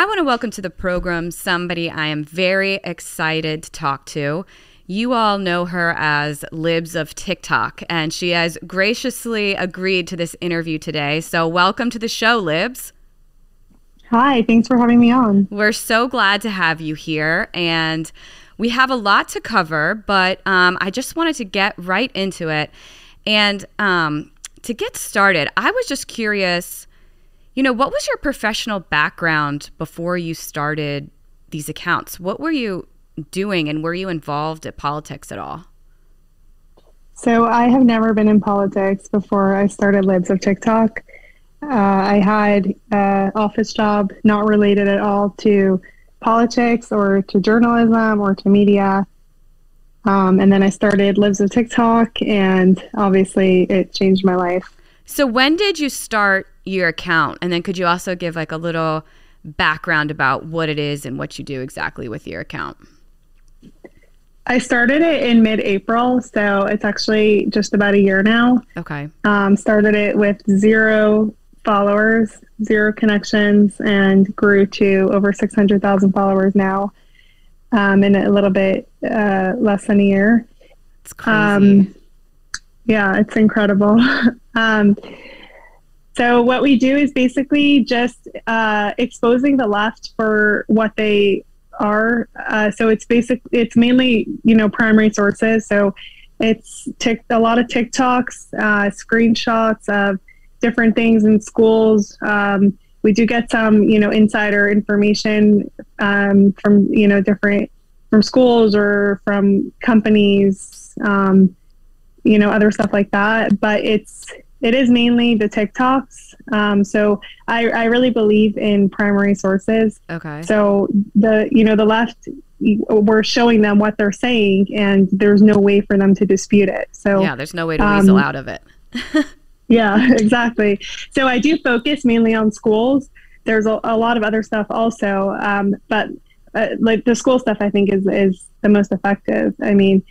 I want to welcome to the program somebody I am very excited to talk to. You all know her as Libs of Tik Tok, and she has graciously agreed to this interview today. So welcome to the show, Libs. Hi, thanks for having me on. We're so glad to have you here, and we have a lot to cover, but I just wanted to get right into it. And to get started, I was just curious, what was your professional background before you started these accounts? What were you doing, and were you involved in politics at all? So I have never been in politics before I started Libs of Tik Tok. I had an office job not related at all to politics or to journalism or to media. And then I started Libs of Tik Tok, and obviously it changed my life. So when did you start your account? And then could you also give like a little background about what it is and what you do exactly with your account? I started it in mid-April, so it's actually just about a year now. Okay. Started it with 0 followers, 0 connections, and grew to over 600,000 followers now in a little bit less than a year. It's crazy. Yeah, it's incredible. So what we do is basically just exposing the left for what they are. So it's mainly, primary sources. So it's a lot of TikToks, screenshots of different things in schools. We do get some, insider information from schools or from companies, other stuff like that. But it is mainly the TikToks. So I really believe in primary sources. Okay. So the left, we're showing them what they're saying, and there's no way for them to dispute it. So yeah, there's no way to weasel out of it. Yeah, exactly. So I do focus mainly on schools. There's a lot of other stuff also, but like the school stuff, I think is the most effective. I mean,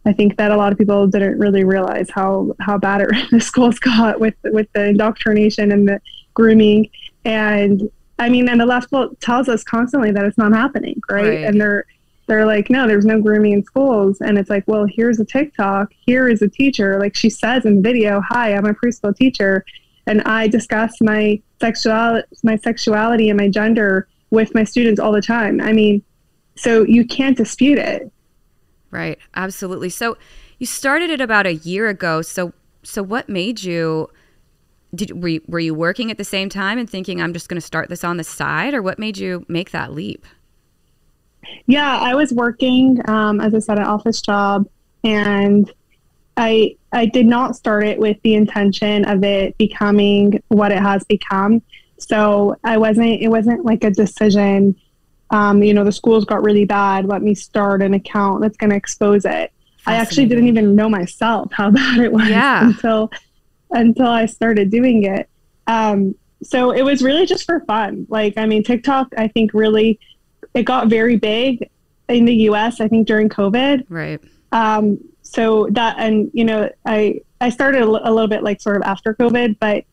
I think that a lot of people didn't really realize how bad the schools got with the indoctrination and the grooming. And I mean, and the left tells us constantly that it's not happening, right? And they're like, no, there's no grooming in schools. And it's like, well, here's a TikTok. Here is a teacher. Like she says in the video, hi, I'm a preschool teacher, and I discuss my sexuality and my gender with my students all the time. I mean, so you can't dispute it. Right. Absolutely. So you started it about a year ago. So what made you, were you working at the same time and thinking, I'm just going to start this on the side, or what made you make that leap? Yeah, I was working, as I said, an office job, and I did not start it with the intention of it becoming what it has become. So it wasn't like a decision, the schools got really bad, let me start an account that's going to expose it. I actually didn't even know myself how bad it was until I started doing it. So it was really just for fun. Like, I mean, TikTok, I think really, it got very big in the US, I think during COVID. Right. So that, and, I started a little bit like sort of after COVID, but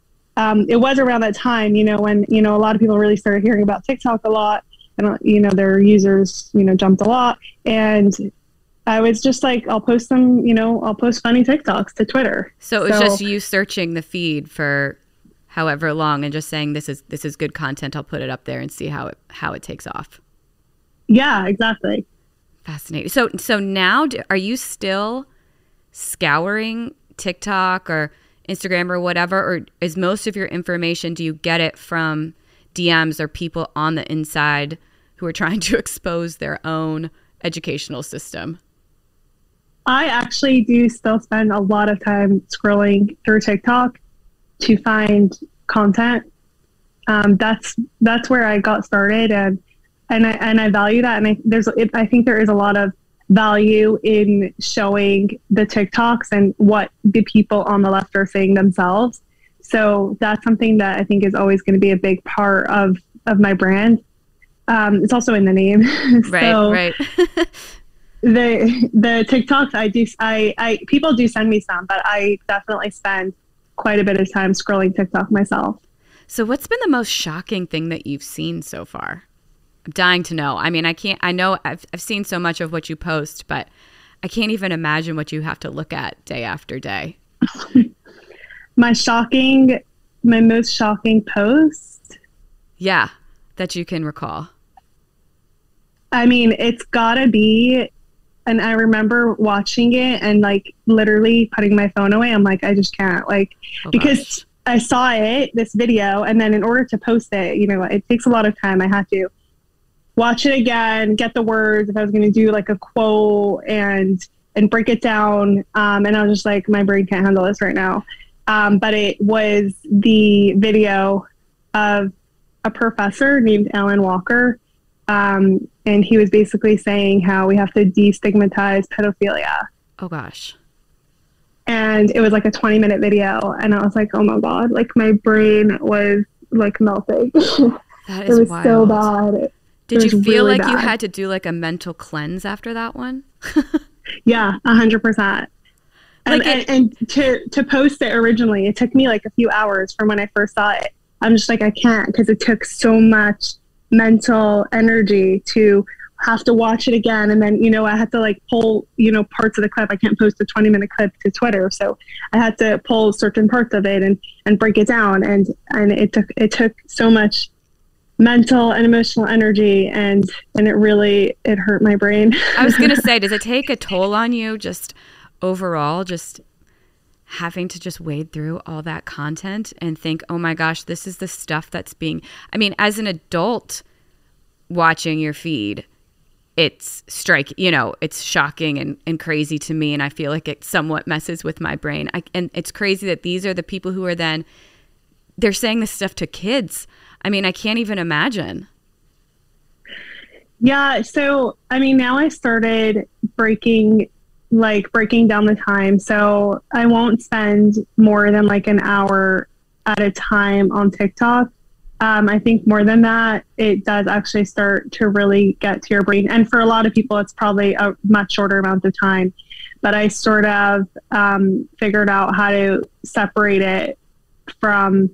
it was around that time, when, a lot of people really started hearing about TikTok a lot, and, their users, jumped a lot. And I was just like, I'll post funny TikToks to Twitter. So it was just you searching the feed for however long and just saying, this is good content. I'll put it up there and see how it takes off. Yeah, exactly. Fascinating. So now are you still scouring TikTok or Instagram or whatever, or is most of your information, do you get it from DMs or people on the inside who are trying to expose their own educational system? I actually do still spend a lot of time scrolling through TikTok to find content. That's where I got started, and I value that. And I think there is a lot of value in showing the TikToks and what the people on the left are saying themselves. So that's something that I think is always going to be a big part of my brand. It's also in the name. Right. The TikToks people do send me some, but I definitely spend quite a bit of time scrolling TikTok myself. So what's been the most shocking thing that you've seen so far? I'm dying to know. I mean, I know I've seen so much of what you post, but I can't even imagine what you have to look at day after day. My most shocking post? Yeah, that you can recall. I mean, it's gotta be, and I remember watching it and like literally putting my phone away. I'm like, I just can't, like, because I saw this video, and then in order to post it, you know, it takes a lot of time. I had to watch it again, get the words, if I was going to do like a quote and break it down. And I was just like, my brain can't handle this right now. But it was the video of a professor named Alan Walker. And he was basically saying how we have to destigmatize pedophilia. Oh gosh. And it was like a 20-minute video. And I was like, oh my God, like my brain was like melting. That is it was wild. So bad. Did you feel really like bad. You had to do like a mental cleanse after that one? Yeah, 100%. And to post it originally, it took me like a few hours from when I first saw it. I'm just like, I can't, because it took so much mental energy to have to watch it again. And then, you know, I had to like pull, you know, parts of the clip. I can't post a 20-minute clip to Twitter. So I had to pull certain parts of it and break it down. And it took so much mental and emotional energy, and it hurt my brain. I was going to say, does it take a toll on you just overall, just having to just wade through all that content and think, oh my gosh, this is the stuff that's being, I mean, as an adult watching your feed, it's it's shocking and crazy to me. And I feel like it somewhat messes with my brain. And it's crazy that these are the people who are they're saying this stuff to kids. I mean, I can't even imagine. Yeah. So, I mean, now I started breaking down the time. So I won't spend more than like an hour at a time on TikTok. I think more than that, it does actually start to really get to your brain. And for a lot of people, it's probably a much shorter amount of time. But I sort of figured out how to separate it from,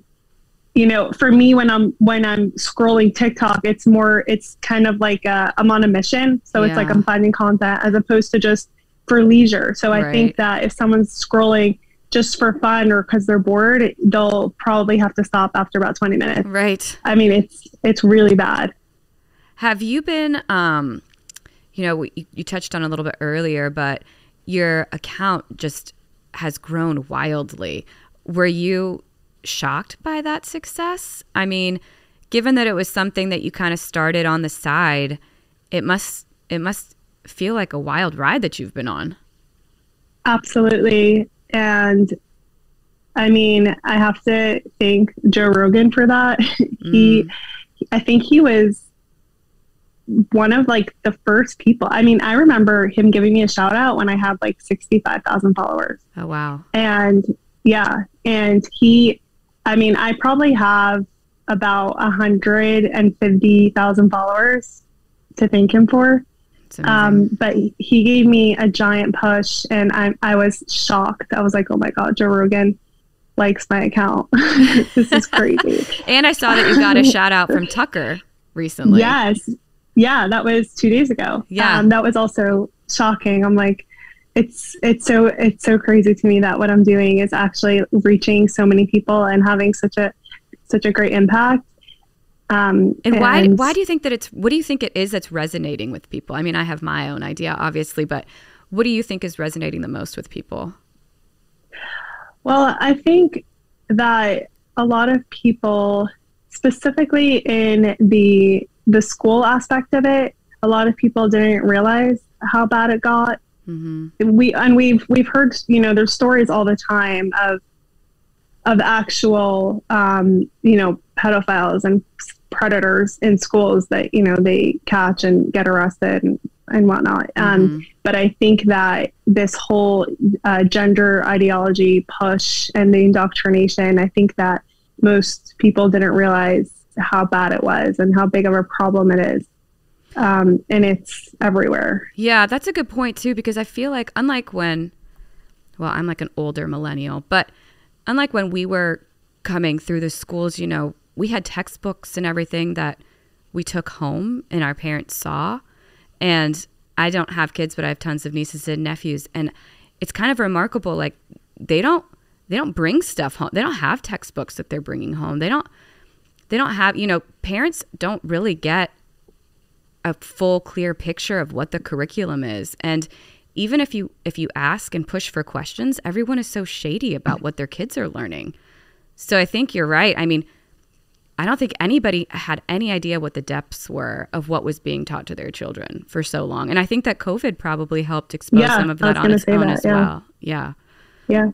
you know, for me, when I'm scrolling TikTok, it's kind of like I'm on a mission. So it's like I'm finding content as opposed to just for leisure. So I think that if someone's scrolling just for fun or because they're bored, they'll probably have to stop after about 20 minutes. Right. I mean, it's really bad. Have you been, you touched on a little bit earlier, but your account just has grown wildly. Were you shocked by that success? I mean, given that it was something that you kind of started on the side, it must feel like a wild ride that you've been on. Absolutely. And I mean, I have to thank Joe Rogan for that. I think he was one of like the first people. I mean, I remember him giving me a shout out when I had like 65,000 followers. Oh, wow. And I probably have about 150,000 followers to thank him for. But he gave me a giant push, and I was shocked. I was like, oh my God, Joe Rogan likes my account. This is crazy. And I saw that you got a shout out from Tucker recently. Yes. Yeah, that was 2 days ago. Yeah. That was also shocking. I'm like, it's so crazy to me that what I'm doing is actually reaching so many people and having such a great impact. And why do you think that what do you think it is that's resonating with people? I mean, I have my own idea, obviously, but what do you think is resonating the most with people? Well, I think that a lot of people, specifically in the school aspect of it, a lot of people didn't realize how bad it got. Mm-hmm. We've heard, you know, there's stories all the time of actual, pedophiles and predators in schools that, you know, they catch and get arrested and whatnot. Mm-hmm. But I think that this whole gender ideology push and the indoctrination, I think that most people didn't realize how bad it was and how big of a problem it is. And it's everywhere. Yeah, that's a good point too, because I feel like unlike when, well, I'm like an older millennial, but unlike when we were coming through the schools, you know, we had textbooks and everything that we took home and our parents saw. And I don't have kids, but I have tons of nieces and nephews. And it's kind of remarkable. Like they don't bring stuff home. They don't have textbooks that they're bringing home. They don't have, parents don't really get a full, clear picture of what the curriculum is. And even if you ask and push for questions, everyone is so shady about what their kids are learning. So I think you're right. I mean, I don't think anybody had any idea what the depths were of what was being taught to their children for so long. And I think that COVID probably helped expose some of that on its own as well. Yeah. Yeah.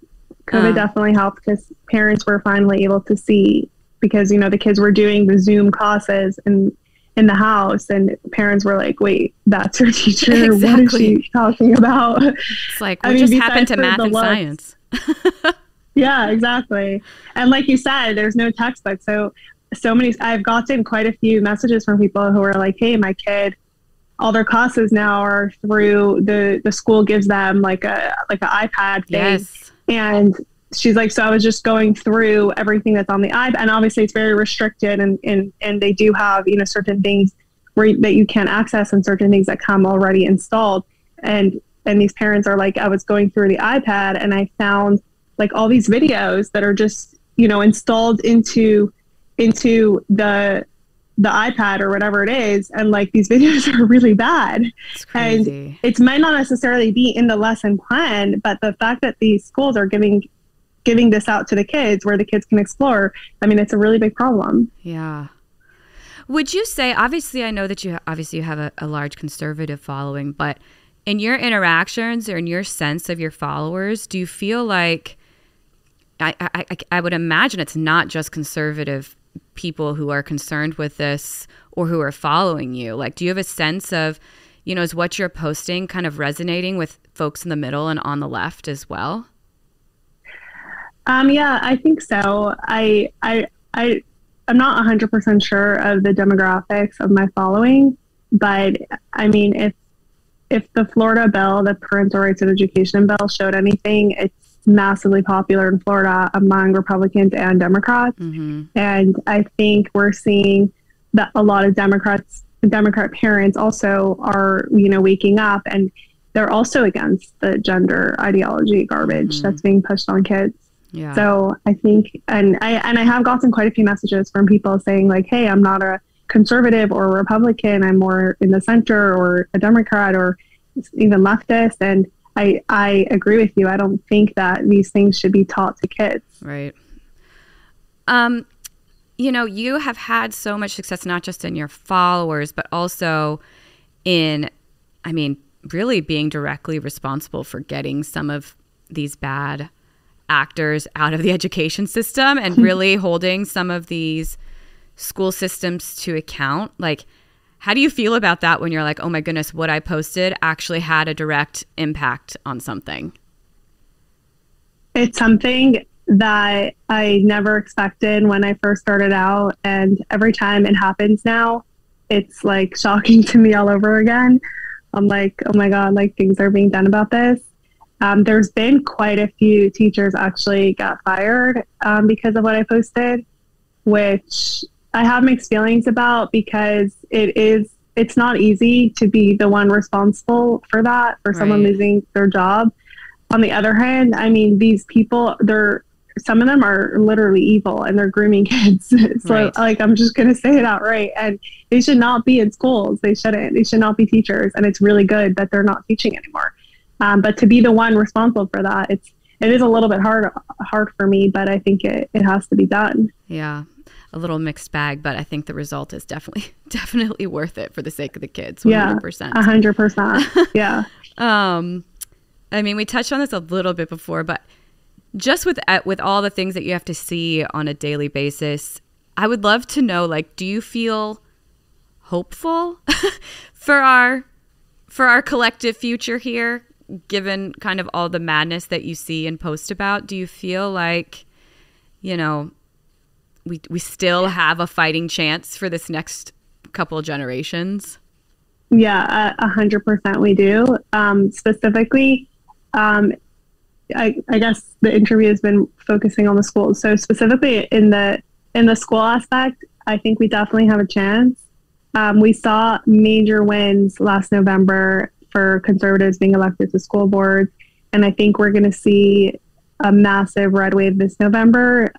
COVID definitely helped because parents were finally able to see, because, the kids were doing the Zoom classes and in the house, and parents were like, wait, that's your teacher? Exactly. What is she talking about? It's like, what just happened to math and science? Yeah, exactly. And like you said, there's no textbook. So many, I've gotten quite a few messages from people who are like, hey, my kid, all their classes now are through the school gives them like an iPad thing. Yes. And she's like, so I was just going through everything that's on the iPad, and obviously it's very restricted, and they do have, certain things that you can't access and certain things that come already installed. And these parents are like, I was going through the iPad and I found like all these videos that are just, installed into the iPad or whatever it is. And like these videos are really bad. It's crazy. And it might not necessarily be in the lesson plan, but the fact that these schools are giving this out to the kids where the kids can explore, I mean, it's a really big problem. Yeah. Would you say, obviously, I know that you have a large conservative following, but in your interactions or in your sense of your followers, do you feel like, I would imagine it's not just conservative people who are concerned with this or who are following you. Like, do you have a sense of, is what you're posting kind of resonating with folks in the middle and on the left as well? Yeah, I think so. I'm not 100% sure of the demographics of my following, but I mean, if the Florida bill, the Parental Rights and Education bill, showed anything, it's massively popular in Florida among Republicans and Democrats. Mm-hmm. And I think we're seeing that a lot of Democrat parents also are, waking up, and they're also against the gender ideology garbage that's being pushed on kids. Yeah. So I think, and I have gotten quite a few messages from people saying like, hey, I'm not a conservative or a Republican. I'm more in the center or a Democrat or even leftist. And I agree with you. I don't think that these things should be taught to kids. Right. You have had so much success, not just in your followers, but also in, really being directly responsible for getting some of these bad actors out of the education system and really holding some of these school systems to account. Like, how do you feel about that when you're like, oh my goodness, what I posted actually had a direct impact on something? It's something that I never expected when I first started out. And every time it happens now, it's like shocking to me all over again. I'm like, oh my God, like things are being done about this. There's been quite a few teachers actually got fired because of what I posted, which I have mixed feelings about, because it's not easy to be the one responsible for that, for someone losing their job. On the other hand, these people, some of them are literally evil and they're grooming kids. So like, I'm just going to say it outright, and they should not be in schools. They should not be teachers. And it's really good that they're not teaching anymore. But to be the one responsible for that, it is a little bit hard for me, but I think it has to be done. Yeah, a little mixed bag, but I think the result is definitely worth it for the sake of the kids. 100%. Yeah, 100%. Yeah. We touched on this a little bit before, but just with all the things that you have to see on a daily basis, I would love to know, like, do you feel hopeful for our collective future here? Given kind of all the madness that you see and post about, do you feel like, we still have a fighting chance for this next couple of generations? Yeah, 100% we do. Specifically, I guess the interview has been focusing on the schools. So specifically in the school aspect, I think we definitely have a chance. we saw major wins last November for conservatives being elected to school boards. And I think we're going to see a massive red wave this November,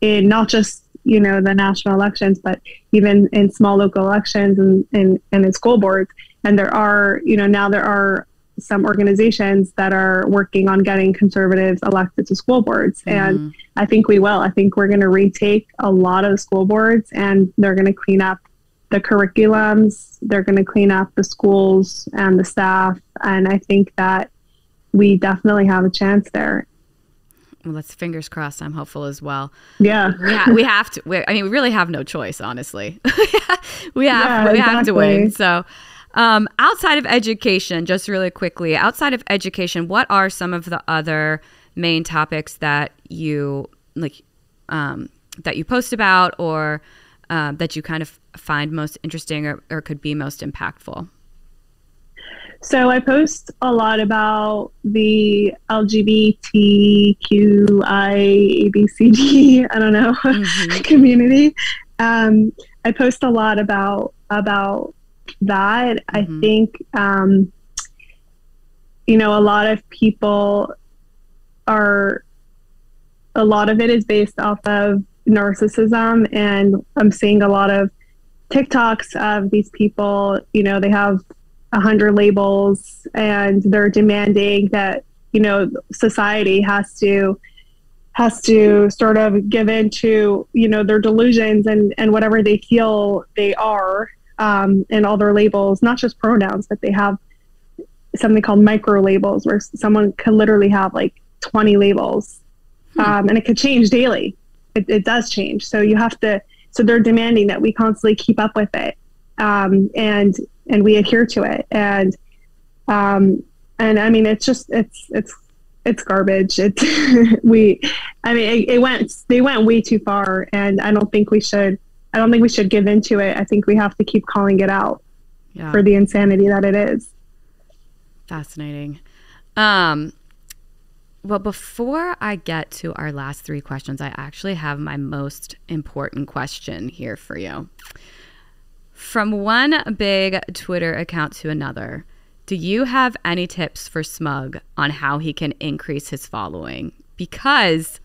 in not just, the national elections, but even in small local elections and in school boards. And there are, now there are some organizations that are working on getting conservatives elected to school boards. And I think we will. I think we're going to retake a lot of the school boards, and they're going to clean up the curriculums. They're going to clean up the schools and the staff. And I think that we definitely have a chance there. Well, let's fingers crossed. I'm hopeful as well. Yeah. We have to. We really have no choice, honestly. we have to win. So outside of education, just really quickly, outside of education, what are some of the other main topics that you that you post about, or that you kind of find most interesting or could be most impactful? So I post a lot about the LGBTQIABCD, I don't know, community. I post a lot about that. I think, a lot of people a lot of it is based off of narcissism, and I'm seeing a lot of TikToks of these people, they have 100 labels, and they're demanding that, society has to sort of give in to, their delusions and whatever they feel they are, and all their labels, not just pronouns, but they have something called micro labels, where someone can literally have like 20 labels, and it could change daily. It does change. So so they're demanding that we constantly keep up with it. And we adhere to it. And I mean, it's just, it's garbage. They went way too far, and I don't think we should give into it. I think we have to keep calling it out for the insanity that it is. Fascinating. Well, before I get to our last three questions, I actually have my most important question here for you. From one big Twitter account to another, do you have any tips for Smug on how he can increase his following? Because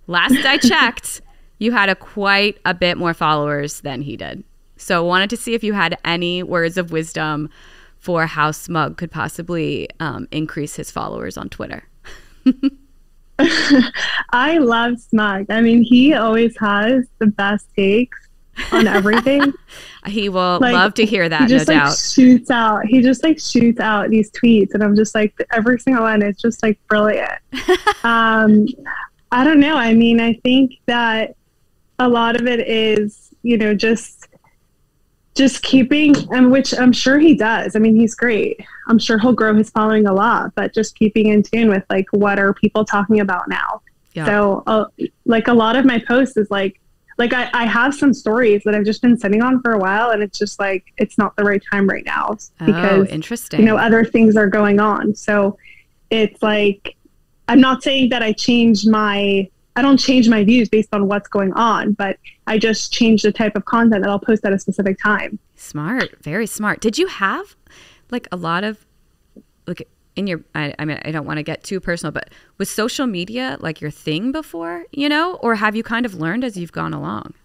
last I checked, you had quite a bit more followers than he did. So wanted to see if you had any words of wisdom for how Smug could possibly increase his followers on Twitter. I love Smug. I mean, he always has the best takes on everything. He will love to hear that, no doubt. He just shoots out these tweets, and I'm just like, every single one is just like brilliant. I don't know. I mean, I think that a lot of it is, just keeping, and which I'm sure he does. I mean, he's great. I'm sure he'll grow his following a lot, but just keeping in tune with what are people talking about now. Yeah. So a lot of my posts is I have some stories that I've just been sitting on for a while, and it's just it's not the right time right now because interesting. Other things are going on. So it's I'm not saying that I don't change my views based on what's going on, but I just change the type of content that I'll post at a specific time. Smart, very smart. Did you have a lot of in your, I mean, I don't want to get too personal, but was social media your thing before, or have you kind of learned as you've gone along?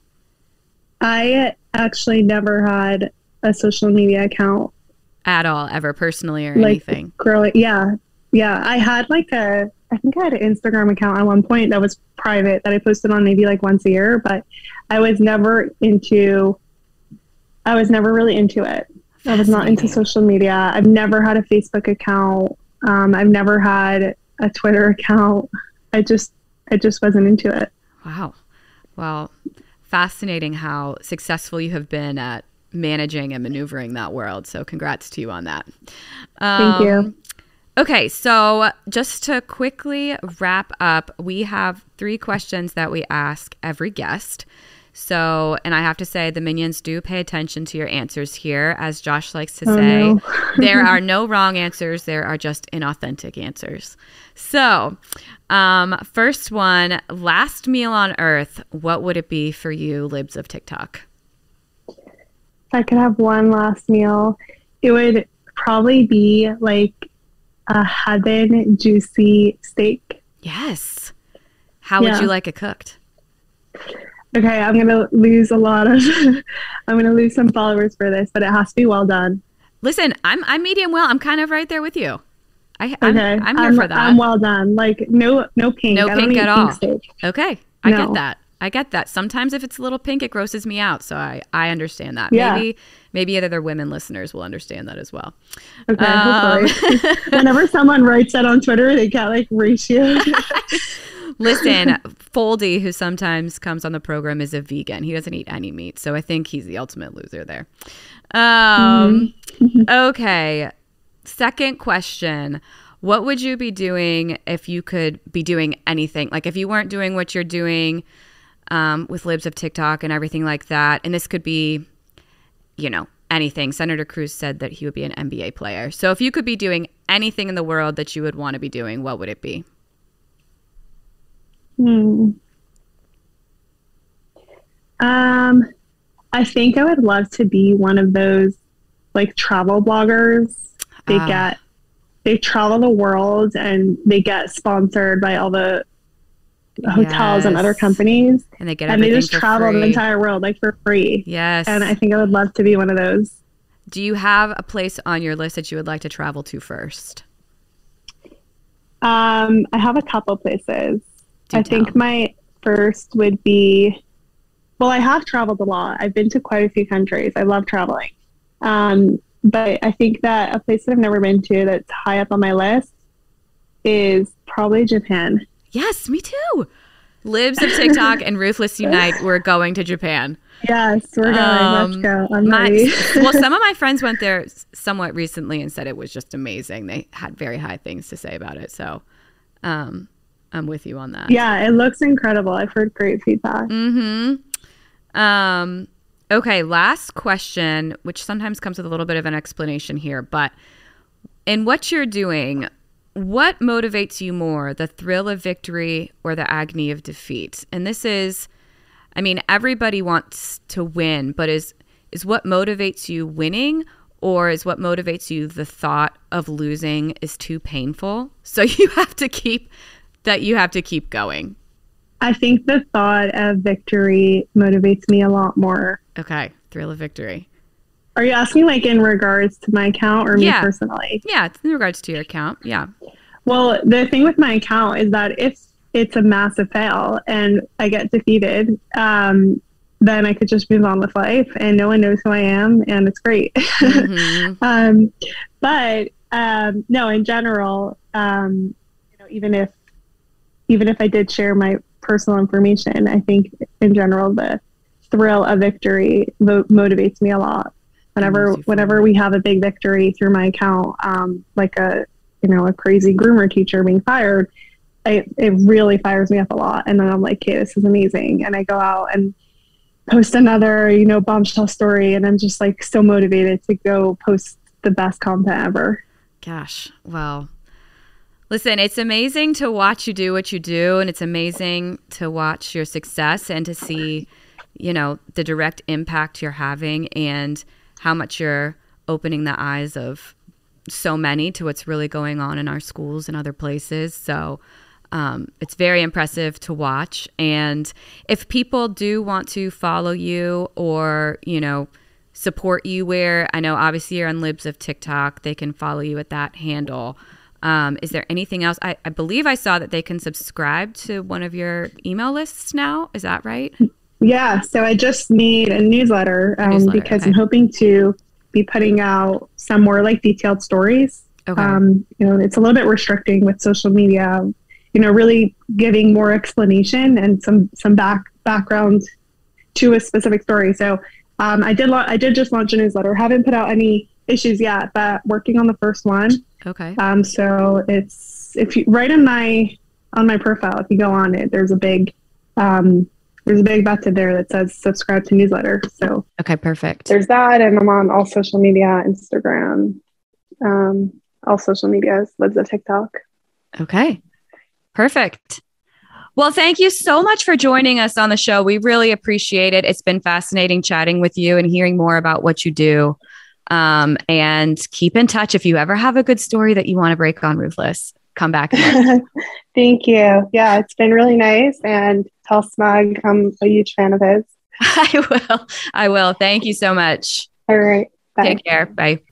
I actually never had a social media account at all, ever, personally or anything. Yeah. I had I think I had an Instagram account at one point that was private that I posted on maybe once a year, but I was never really into it. I was not into social media. I've never had a Facebook account. I've never had a Twitter account. I just wasn't into it. Wow. Well, fascinating how successful you have been at managing and maneuvering that world. So congrats to you on that. Thank you. Okay, so just to quickly wrap up, we have 3 questions that we ask every guest. So, and I have to say, the minions do pay attention to your answers here. As Josh likes to say, no. There are no wrong answers. There are just inauthentic answers. So, first one, last meal on earth, what would it be for you, Libs of Tik Tok? if I could have one last meal, it would probably be like a heaven juicy steak. Yes. How would you like it cooked? Okay, I'm gonna lose a lot of I'm gonna lose some followers for this, but it has to be well done. Listen, I'm medium well. I'm kind of right there with you. I'm here for that. I'm well done. Like no pink. No I pink at all. Steak. Okay. I get that. Sometimes if it's a little pink, it grosses me out. So I understand that. Yeah. Maybe other women listeners will understand that as well. Okay, hopefully. Whenever someone writes that on Twitter, they get like ratio. Listen, Foldy, who sometimes comes on the program, is a vegan. He doesn't eat any meat. So I think he's the ultimate loser there. Okay. Second question. What would you be doing if you could be doing anything? Like if you weren't doing what you're doing with Libs of Tik Tok and everything like that, and this could be, anything. Senator Cruz said that he would be an NBA player. So if you could be doing anything in the world that you would want to be doing, what would it be? I think I would love to be one of those like travel bloggers. They travel the world and they get sponsored by all the hotels and other companies. And they just travel the entire world like for free. Yes. And I think I would love to be one of those. Do you have a place on your list that you would like to travel to first? I have a couple places. I think my first would be, well, I have traveled a lot. I've been to quite a few countries. I love traveling. But I think that a place that I've never been to that's high up on my list is probably Japan. Yes, me too. Libs of Tik Tok and Ruthless Unite. We're going to Japan. Yes, we're going. Let's go. I'm ready. Well, some of my friends went there somewhat recently and said it was just amazing. They had very high things to say about it. So I'm with you on that. Yeah, it looks incredible. I've heard great feedback. Okay, last question, which sometimes comes with a little bit of an explanation here, but in what you're doing, what motivates you more, the thrill of victory or the agony of defeat? And this is, everybody wants to win, but is what motivates you winning, or is what motivates you the thought of losing is too painful? So you have to keep going. I think the thought of victory motivates me a lot more. Okay, thrill of victory. Are you asking like in regards to my account or me personally? Yeah, it's in regards to your account. Yeah. Well, the thing with my account is that if it's a massive fail and I get defeated, then I could just move on with life and no one knows who I am and it's great. But no, in general, even if I did share my personal information, I think in general the thrill of victory motivates me a lot. Whenever we have a big victory through my account, like a crazy groomer teacher being fired, it really fires me up a lot. And then I'm like, okay, this is amazing. And I go out and post another, bombshell story. And I'm just like so motivated to go post the best content ever. Gosh, well, listen, it's amazing to watch you do what you do. And it's amazing to watch your success and to see, the direct impact you're having and how much you're opening the eyes of so many to what's really going on in our schools and other places. So it's very impressive to watch. And if people do want to follow you or, support you, where I know obviously you're on Libs of Tik Tok, they can follow you at that handle. Is there anything else? I believe I saw that they can subscribe to one of your email lists now. Is that right? Yeah. So I just made a newsletter, because I'm hoping to be putting out some more like detailed stories. Okay. It's a little bit restricting with social media, really giving more explanation and some background to a specific story. So I did just launch a newsletter. Haven't put out any issues yet, but working on the first one. Okay. So it's right on my profile, if you go on it, there's a big button there that says subscribe to newsletter. So okay, perfect. There's that, and I'm on all social media, Instagram, all social medias, Libs of Tik Tok. Okay, perfect. Well, thank you so much for joining us on the show. We really appreciate it. It's been fascinating chatting with you and hearing more about what you do. And keep in touch. If you ever have a good story that you want to break on Ruthless, come back. Thank you. Yeah, it's been really nice. And tell Smug I'm a huge fan of his. I will. Thank you so much. All right. Bye. Take care. Bye.